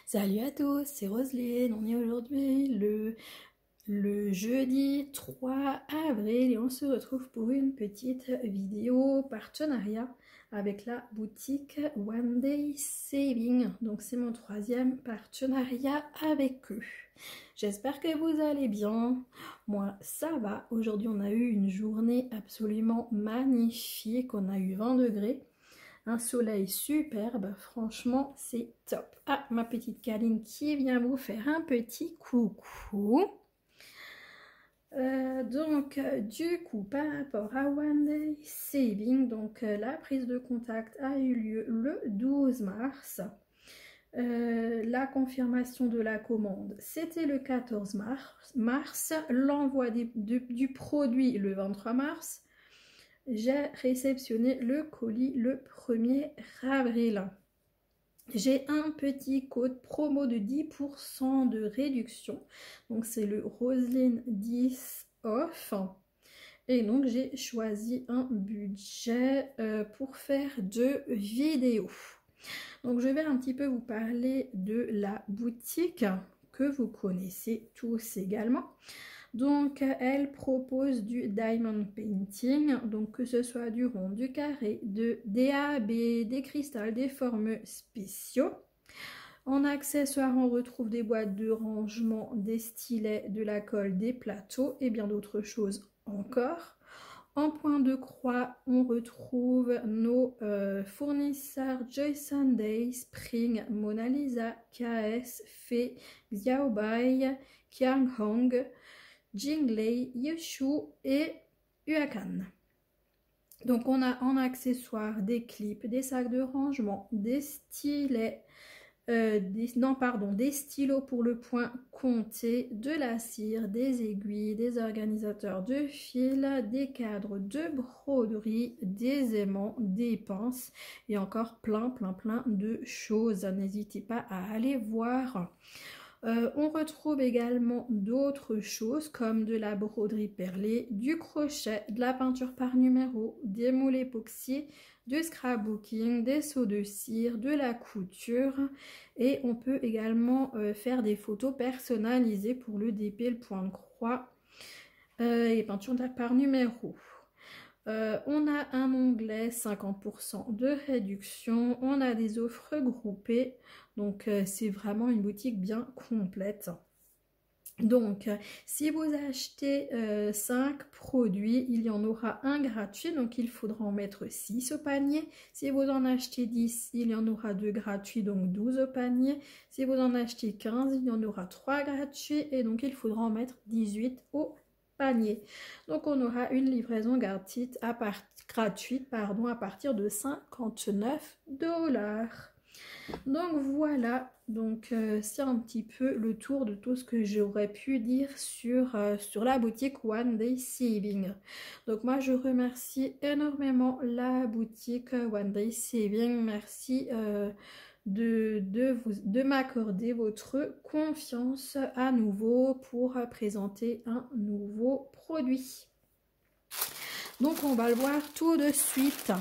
Salut à tous, c'est Roselyne. On est aujourd'hui le jeudi 3 avril et on se retrouve pour une petite vidéo partenariat avec la boutique One Day Saving. Donc c'est mon troisième partenariat avec eux. J'espère que vous allez bien. Moi ça va. Aujourd'hui on a eu une journée absolument magnifique. On a eu 20 degrés. Un soleil superbe, franchement c'est top. Ah, ma petite Kaline qui vient vous faire un petit coucou. Du coup, par rapport à One Day Saving, la prise de contact a eu lieu le 12 mars. La confirmation de la commande, c'était le 14 mars. L'envoi du produit le 23 mars. J'ai réceptionné le colis le 1er avril. J'ai un petit code promo de 10% de réduction. Donc c'est le Roselyne 10 off. Et donc j'ai choisi un budget pour faire 2 vidéos. Donc je vais un petit peu vous parler de la boutique que vous connaissez tous également. Donc elle propose du diamond painting, donc que ce soit du rond, du carré, des DAB, des cristals, des formes spéciaux. En accessoires, on retrouve des boîtes de rangement, des stylets, de la colle, des plateaux et bien d'autres choses encore. En point de croix, on retrouve nos fournisseurs Joy Sunday, Spring, Mona Lisa, KS, Fei, Xiaobai, Kiang Hong, Jinglei, Yeshu et Huacan. Donc on a en accessoires des clips, des sacs de rangement, des stylets, des stylos pour le point compté, de la cire, des aiguilles, des organisateurs de fil, des cadres de broderie, des aimants, des pinces et encore plein de choses. N'hésitez pas à aller voir. On retrouve également d'autres choses comme de la broderie perlée, du crochet, de la peinture par numéro, des moules époxy, du scrapbooking, des seaux de cire, de la couture et on peut également faire des photos personnalisées pour le DP, le point de croix et peinture par numéro. On a un onglet 50% de réduction, on a des offres groupées, donc c'est vraiment une boutique bien complète. Donc si vous achetez 5 produits, il y en aura un gratuit, donc il faudra en mettre 6 au panier. Si vous en achetez 10, il y en aura 2 gratuits, donc 12 au panier. Si vous en achetez 15, il y en aura 3 gratuits et donc il faudra en mettre 18 au panier. Donc on aura une livraison gratuite à partir de 59 $. Donc voilà, c'est un petit peu le tour de tout ce que j'aurais pu dire sur la boutique One Day Saving. Donc moi je remercie énormément la boutique One Day Saving. Merci de m'accorder votre confiance à nouveau pour présenter un nouveau produit. Donc on va le voir tout de suite.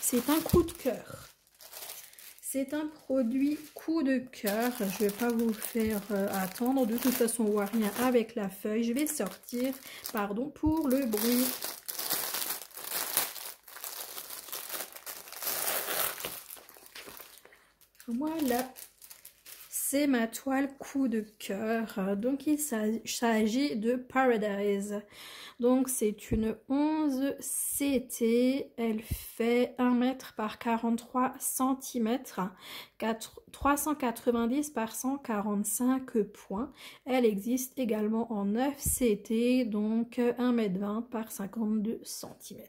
C'est un coup de cœur. C'est un produit coup de cœur. Je ne vais pas vous faire attendre. De toute façon, on ne voit rien avec la feuille. Je vais sortir, pardon pour le bruit. Voilà, c'est ma toile coup de cœur. Donc il s'agit de Paradise. Donc c'est une 11 CT, elle fait 1 mètre par 43 cm, 390 par 145 points. Elle existe également en 9 CT, donc 1 m 20 par 52 cm.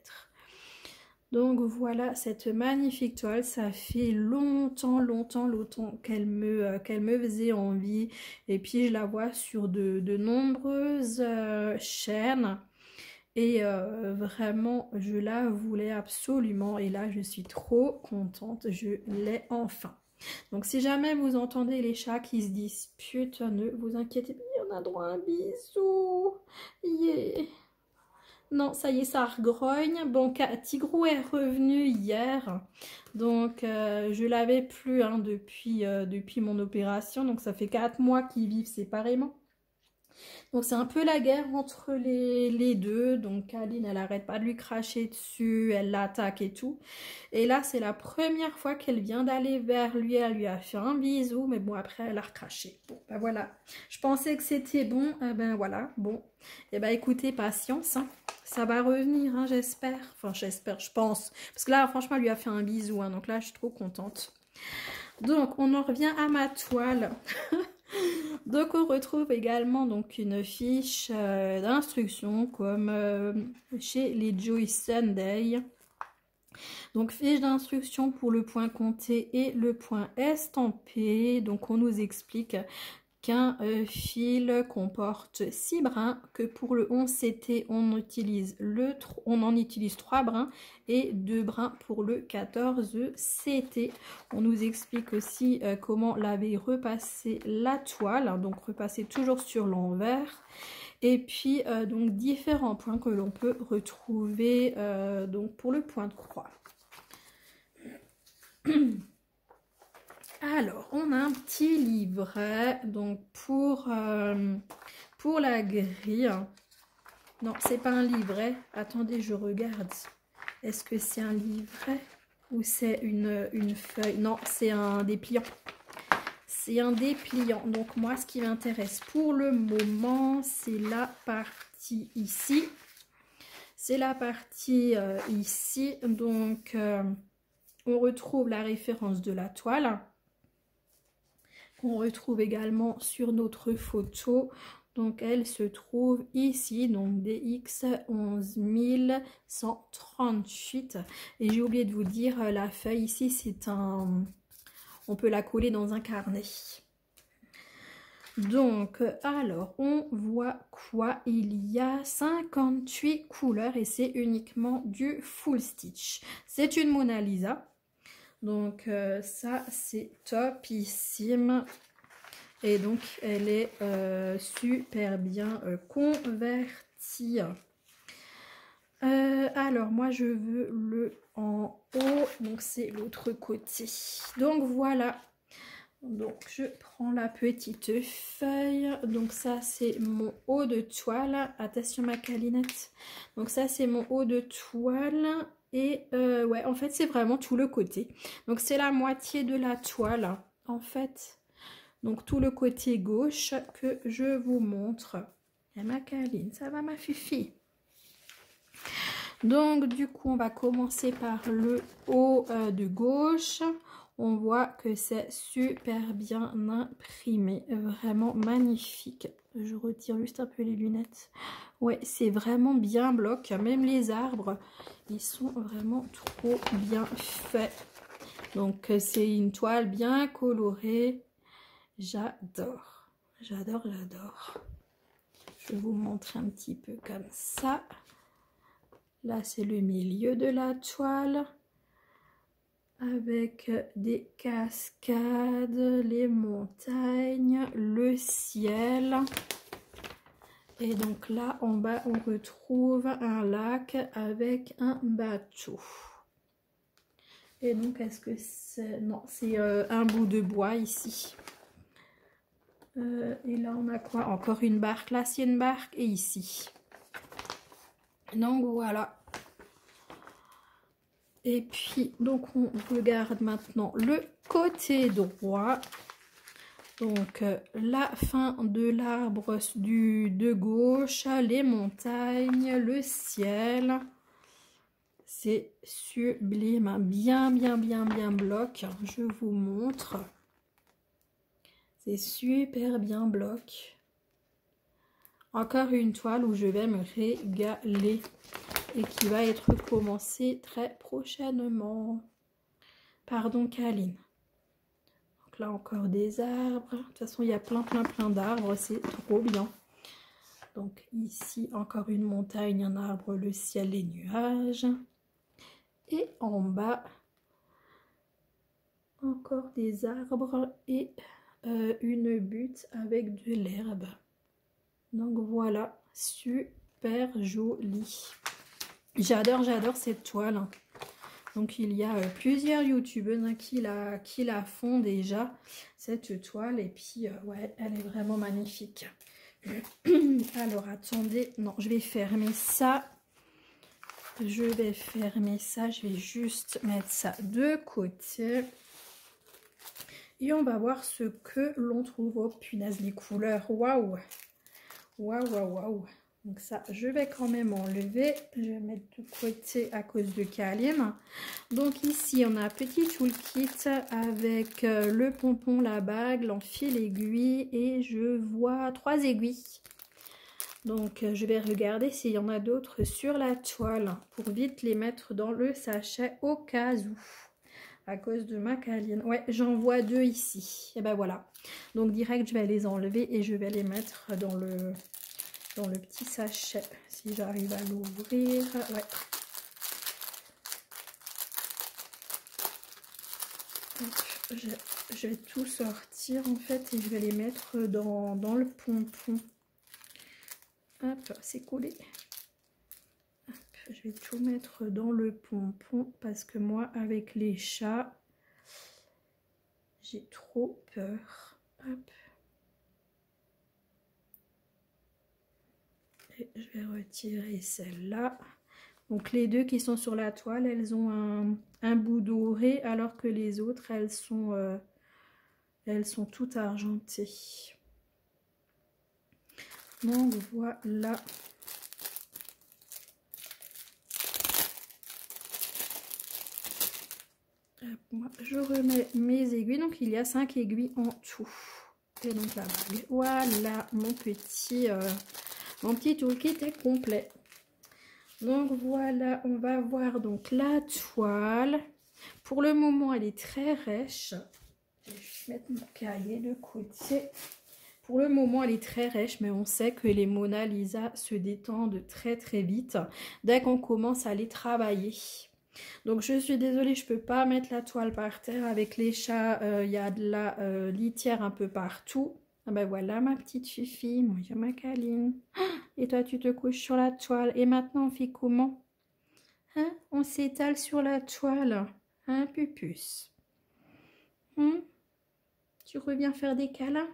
Donc voilà cette magnifique toile, ça fait longtemps qu'elle me faisait envie. Et puis je la vois sur de nombreuses chaînes. Et vraiment, je la voulais absolument. Et là, je suis trop contente. Je l'ai enfin. Donc, si jamais vous entendez les chats qui se disputent, ne vous inquiétez pas. On a droit à un bisou. Yeah. Non, ça y est, ça regrogne. Bon, Tigrou est revenu hier. Donc, je l'avais plus hein, depuis mon opération. Donc, ça fait 4 mois qu'ils vivent séparément. Donc, c'est un peu la guerre entre les deux. Donc, Aline, elle arrête pas de lui cracher dessus. Elle l'attaque et tout. Et là, c'est la première fois qu'elle vient d'aller vers lui. Elle lui a fait un bisou. Mais bon, après, elle a recraché. Bon, ben voilà. Je pensais que c'était bon. Ben voilà, bon. Et ben écoutez, patience, hein. Ça va revenir, hein, j'espère. Enfin, j'espère, je pense. Parce que là, franchement, elle lui a fait un bisou. Hein, donc là, je suis trop contente. Donc, on en revient à ma toile. Donc, on retrouve également donc, une fiche d'instruction comme chez les Joyce Sunday. Donc, fiche d'instruction pour le point compté et le point estampé. Donc, on nous explique qu'un fil comporte 6 brins, que pour le 11 CT on en utilise 3 brins et 2 brins pour le 14 CT. On nous explique aussi comment laver et repasser la toile, donc repasser toujours sur l'envers. Et puis donc différents points que l'on peut retrouver donc pour le point de croix. Alors, on a un petit livret, donc pour la grille. Non, c'est pas un livret. Attendez, je regarde. Est-ce que c'est un livret ou c'est une feuille? Non, c'est un dépliant. C'est un dépliant. Donc, moi, ce qui m'intéresse pour le moment, c'est la partie ici. C'est la partie ici. Donc, on retrouve la référence de la toile. On retrouve également sur notre photo, donc elle se trouve ici, donc DX 11138. Et j'ai oublié de vous dire, la feuille ici, c'est un... on peut la coller dans un carnet. Donc, alors, on voit quoi? Il y a 58 couleurs et c'est uniquement du full stitch. C'est une Mona Lisa. Donc ça c'est topissime et donc elle est super bien convertie. Alors moi je veux le en haut, donc c'est l'autre côté. Donc voilà, donc je prends la petite feuille. Donc ça c'est mon haut de toile. Attention ma câlinette. Donc ça c'est mon haut de toile. Et ouais, en fait, c'est vraiment tout le côté. Donc, c'est la moitié de la toile, en fait. Donc, tout le côté gauche que je vous montre. Et ma câline, ça va ma fifi? Donc, du coup, on va commencer par le haut de gauche. On voit que c'est super bien imprimé. Vraiment magnifique. Je retire juste un peu les lunettes. Ouais, c'est vraiment bien bloc. Même les arbres, ils sont vraiment trop bien faits. Donc, c'est une toile bien colorée. J'adore. J'adore, j'adore. Je vais vous montrer un petit peu comme ça. Là, c'est le milieu de la toile. Avec des cascades, les montagnes, le ciel. Et donc là, en bas, on retrouve un lac avec un bateau. Et donc, est-ce que c'est... Non, c'est un bout de bois ici. Et là, on a quoi? Encore une barque. Là, c'est une barque. Et ici. Donc, voilà. Et puis, donc, on regarde maintenant le côté droit. Donc, la fin de l'arbre de gauche, les montagnes, le ciel. C'est sublime, bien bloc. Je vous montre. C'est super bien bloc. Encore une toile où je vais me régaler. Et qui va être commencée très prochainement. Pardon, Caline. Donc là, encore des arbres. De toute façon, il y a plein d'arbres. C'est trop bien. Donc ici, encore une montagne, un arbre, le ciel, les nuages. Et en bas, encore des arbres et une butte avec de l'herbe. Donc voilà, super. super jolie. J'adore cette toile. Donc il y a plusieurs youtubeuses hein, qui la font déjà, cette toile. Et puis ouais, elle est vraiment magnifique. Alors attendez, non, je vais fermer ça. Je vais fermer ça, je vais juste mettre ça de côté. Et on va voir ce que l'on trouve. Oh punaise, les couleurs, waouh! Waouh, waouh, waouh! Donc ça, je vais quand même enlever. Je vais mettre de côté à cause de Kaline. Donc ici, on a un petit toolkit avec le pompon, la bague, l'enfil aiguille et je vois 3 aiguilles. Donc je vais regarder s'il y en a d'autres sur la toile pour vite les mettre dans le sachet au cas où. À cause de ma Kaline. Ouais, j'en vois 2 ici. Et ben voilà. Donc direct, je vais les enlever et je vais les mettre dans le petit sachet. Si j'arrive à l'ouvrir. Ouais. Je vais tout sortir en fait et je vais les mettre dans le pompon. Hop, c'est collé. Hop, je vais tout mettre dans le pompon parce que moi, avec les chats, j'ai trop peur. Hop. Et je vais retirer celle-là. Donc les deux qui sont sur la toile, elles ont un bout doré alors que les autres, elles sont toutes argentées. Donc voilà. Moi, je remets mes aiguilles. Donc il y a 5 aiguilles en tout. Et donc la bague. Voilà, mon petit toolkit est complet. Donc voilà, on va voir donc la toile. Pour le moment, elle est très rêche. Je vais juste mettre mon cahier de côté. Pour le moment, elle est très rêche, mais on sait que les Mona Lisa se détendent très très vite dès qu'on commence à les travailler. Donc je suis désolée, je peux pas mettre la toile par terre. Avec les chats, il y a de la litière un peu partout. Ah ben voilà ma petite Fifi, moi j'ai ma Kaline. Et toi tu te couches sur la toile. Et maintenant on fait comment? Hein? On s'étale sur la toile. Hein, Pupus? Tu reviens faire des câlins?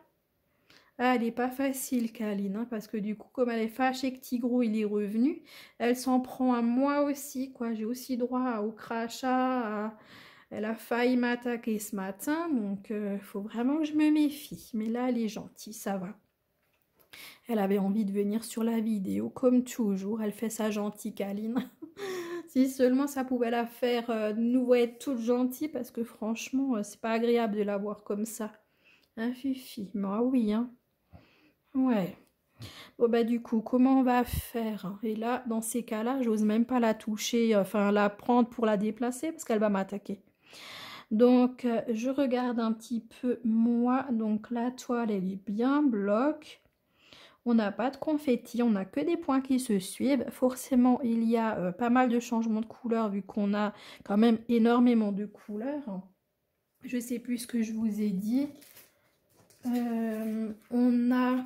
Ah, elle n'est pas facile, Kaline, hein, parce que du coup, comme elle est fâchée que Tigrou il est revenu, elle s'en prend à moi aussi, quoi. J'ai aussi droit au crachat. Elle a failli m'attaquer ce matin, donc il faut vraiment que je me méfie. Mais là, elle est gentille, ça va. Elle avait envie de venir sur la vidéo, comme toujours. Elle fait sa gentille, Kaline. Si seulement ça pouvait la faire de nouveau être toute gentille, parce que franchement, c'est pas agréable de la voir comme ça. Hein, Fifi? Moi, oui, hein. Ouais. Bon, bah, du coup, comment on va faire? Et là, dans ces cas-là, j'ose même pas la toucher, enfin, la prendre pour la déplacer parce qu'elle va m'attaquer. Donc, je regarde un petit peu, moi. Donc, la toile, elle est bien bloc. On n'a pas de confetti, on n'a que des points qui se suivent. Forcément, il y a pas mal de changements de couleurs vu qu'on a quand même énormément de couleurs. Je sais plus ce que je vous ai dit. On a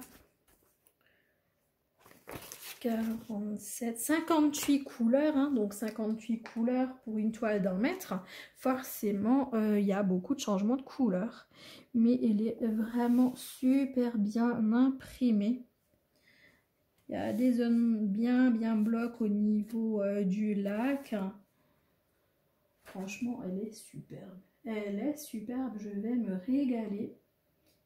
47, 58 couleurs, hein, donc 58 couleurs pour une toile d'1 mètre. Forcément, il y a beaucoup de changements de couleurs. Mais elle est vraiment super bien imprimée. Il y a des zones bien blocs au niveau du lac. Franchement, elle est superbe. Elle est superbe, je vais me régaler.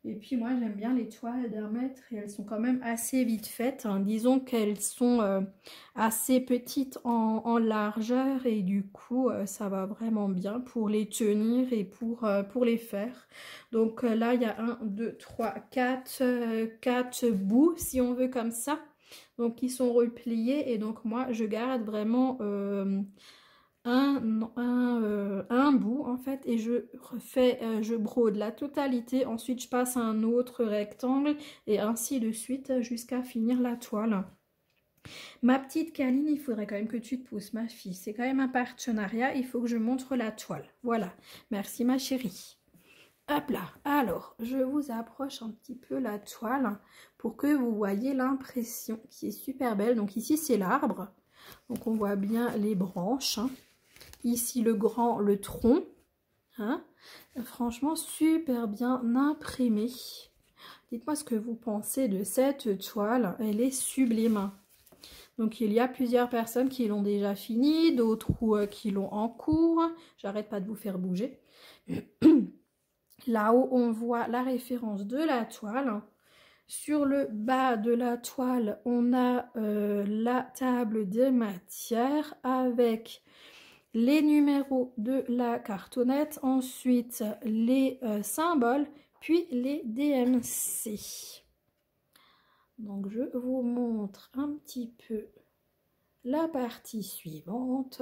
Et puis moi, j'aime bien les toiles d'1 mètre et elles sont quand même assez vite faites. Hein. Disons qu'elles sont assez petites en largeur et du coup, ça va vraiment bien pour les tenir et pour les faire. Donc là, il y a 1, 2, 3, 4 bouts, si on veut comme ça. Donc, qui sont repliés et donc moi, je garde vraiment un bout en fait et je brode la totalité, ensuite je passe à un autre rectangle et ainsi de suite jusqu'à finir la toile. Ma petite Kaline, il faudrait quand même que tu te pousses ma fille, c'est quand même un partenariat, il faut que je montre la toile. Voilà, merci ma chérie. Hop là, alors je vous approche un petit peu la toile pour que vous voyez l'impression qui est super belle. Donc ici c'est l'arbre, donc on voit bien les branches, hein. Ici le tronc, hein. Franchement super bien imprimé. Dites-moi ce que vous pensez de cette toile, elle est sublime. Donc il y a plusieurs personnes qui l'ont déjà fini, d'autres qui l'ont en cours. J'arrête pas de vous faire bouger. Là-haut, on voit la référence de la toile. Sur le bas de la toile, on a la table des matières avec les numéros de la cartonnette, ensuite les symboles, puis les DMC. Donc, je vous montre un petit peu la partie suivante.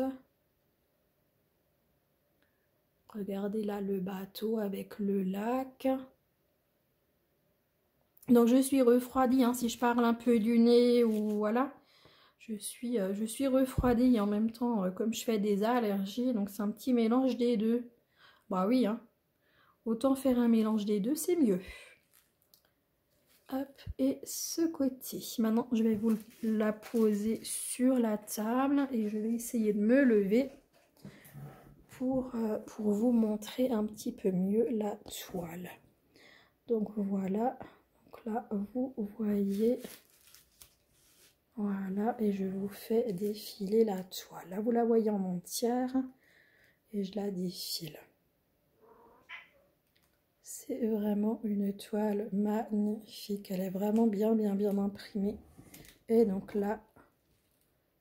Regardez là le bateau avec le lac. Donc je suis refroidie, hein, si je parle un peu du nez ou voilà. Je suis refroidie et en même temps, comme je fais des allergies, donc c'est un petit mélange des deux. Bah oui, hein. Autant faire un mélange des deux, c'est mieux. Hop, et ce côté. Maintenant, je vais vous la poser sur la table et je vais essayer de me lever pour vous montrer un petit peu mieux la toile. Donc voilà, donc là vous voyez, voilà, et je vous fais défiler la toile. Là vous la voyez en entière et je la défile. C'est vraiment une toile magnifique, elle est vraiment bien imprimée. Et donc là,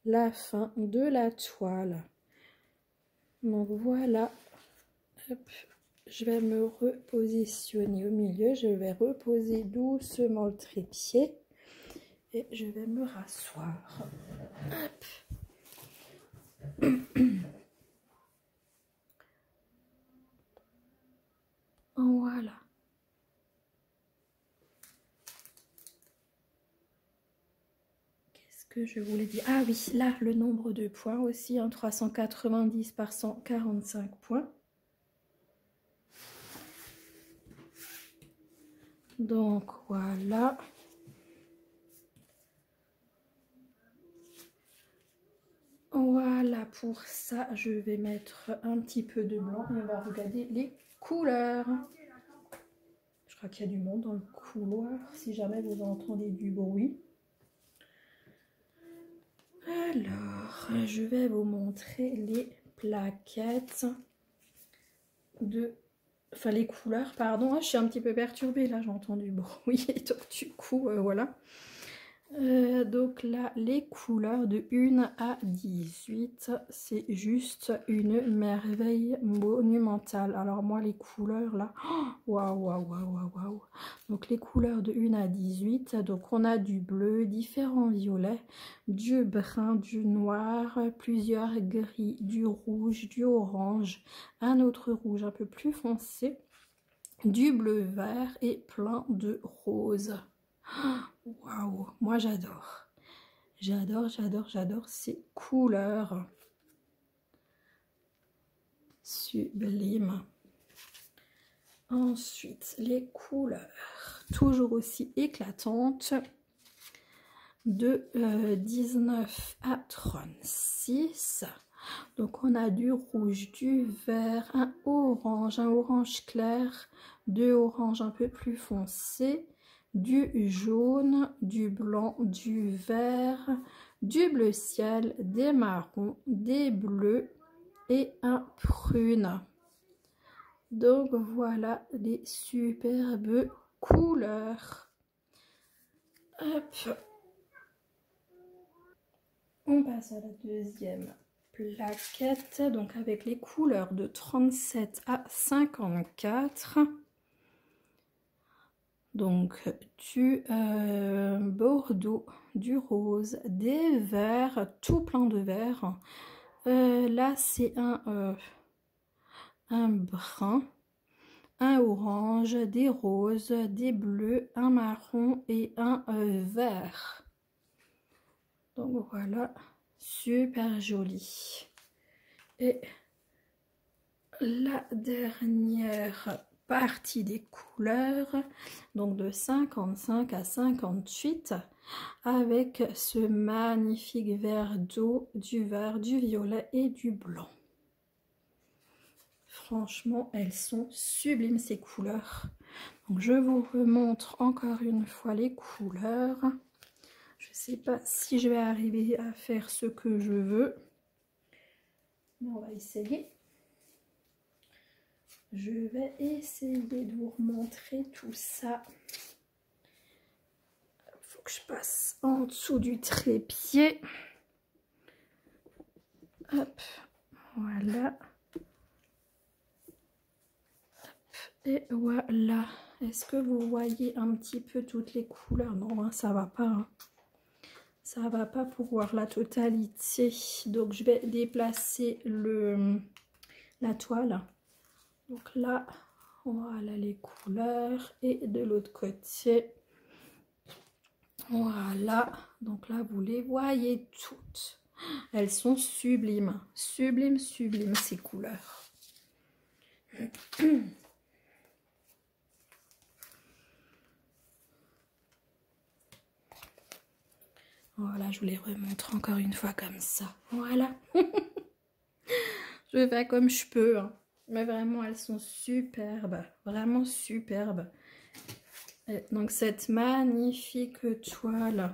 la fin de la toile. Donc voilà, hop, je vais me repositionner au milieu, je vais reposer doucement le trépied et je vais me rasseoir. Hop. Voilà. Qu'est-ce que je voulais dire? Ah oui, là, le nombre de points aussi, hein, 390 par 145 points. Donc voilà. Voilà, pour ça, je vais mettre un petit peu de blanc et on va regarder les couleurs. Je crois qu'il y a du monde dans le couloir, si jamais vous entendez du bruit. Alors, je vais vous montrer les plaquettes de... Enfin, les couleurs, pardon. Je suis un petit peu perturbée, là, j'entends du bruit. Et donc, du coup, voilà. Donc là, les couleurs de 1 à 18, c'est juste une merveille monumentale. Alors moi, les couleurs là, waouh, waouh, waouh, waouh. Donc les couleurs de 1 à 18, donc on a du bleu, différents violets, du brun, du noir, plusieurs gris, du rouge, du orange, un autre rouge un peu plus foncé, du bleu vert et plein de roses. Waouh, moi j'adore. J'adore ces couleurs. Sublime. Ensuite, les couleurs, toujours aussi éclatantes, de 19 à 36. Donc on a du rouge, du vert, un orange clair, deux oranges un peu plus foncés, du jaune, du blanc, du vert, du bleu ciel, des marrons, des bleus et un prune. Donc voilà les superbes couleurs. Hop. On passe à la deuxième plaquette, donc avec les couleurs de 37 à 54. Donc du bordeaux, du rose, des verts, tout plein de verts. Là c'est un brun, un orange, des roses, des bleus, un marron et un vert. Donc voilà, super joli. Et la dernière partie des couleurs, donc de 55 à 58, avec ce magnifique vert d'eau, du vert, du violet et du blanc. Franchement, elles sont sublimes ces couleurs. Donc je vous remontre encore une fois les couleurs. Je ne sais pas si je vais arriver à faire ce que je veux. Mais on va essayer. Je vais essayer de vous remontrer tout ça. Il faut que je passe en dessous du trépied. Hop, voilà. Et voilà. Est-ce que vous voyez un petit peu toutes les couleurs? Non, hein, ça va pas. Hein. Ça va pas pour voir la totalité. Donc, je vais déplacer la toile. Donc là, voilà les couleurs. Et de l'autre côté, voilà. Donc là, vous les voyez toutes. Elles sont sublimes. Sublimes, sublimes ces couleurs. Voilà, je vous les remontre encore une fois comme ça. Voilà. Je fais comme je peux. Hein. Mais vraiment, elles sont superbes. Vraiment superbes. Et donc, cette magnifique toile.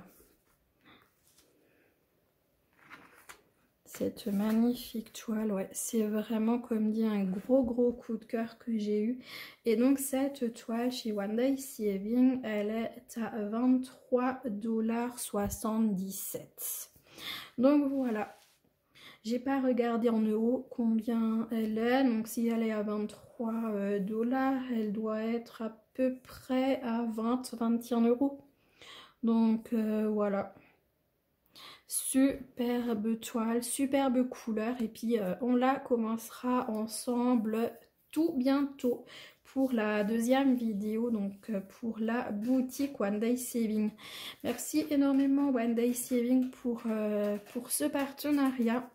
Cette magnifique toile, ouais. C'est vraiment, comme dit, un gros coup de cœur que j'ai eu. Et donc, cette toile chez One Day Saving, elle est à 23,77 $. Donc, voilà. J'ai pas regardé en euros combien elle est. Donc si elle est à 23 $, elle doit être à peu près à 21 €. Donc voilà. Superbe toile, superbe couleur. Et puis on la commencera ensemble tout bientôt pour la deuxième vidéo, donc pour la boutique One Day Saving. Merci énormément One Day Saving pour ce partenariat.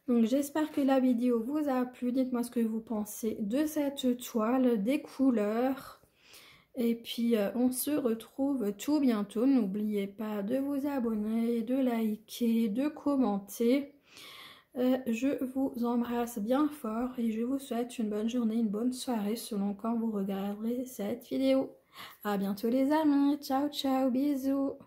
Donc j'espère que la vidéo vous a plu. Dites-moi ce que vous pensez de cette toile, des couleurs. Et puis on se retrouve tout bientôt. N'oubliez pas de vous abonner, de liker, de commenter. Je vous embrasse bien fort et je vous souhaite une bonne journée, une bonne soirée selon quand vous regarderez cette vidéo. À bientôt les amis. Ciao ciao, bisous.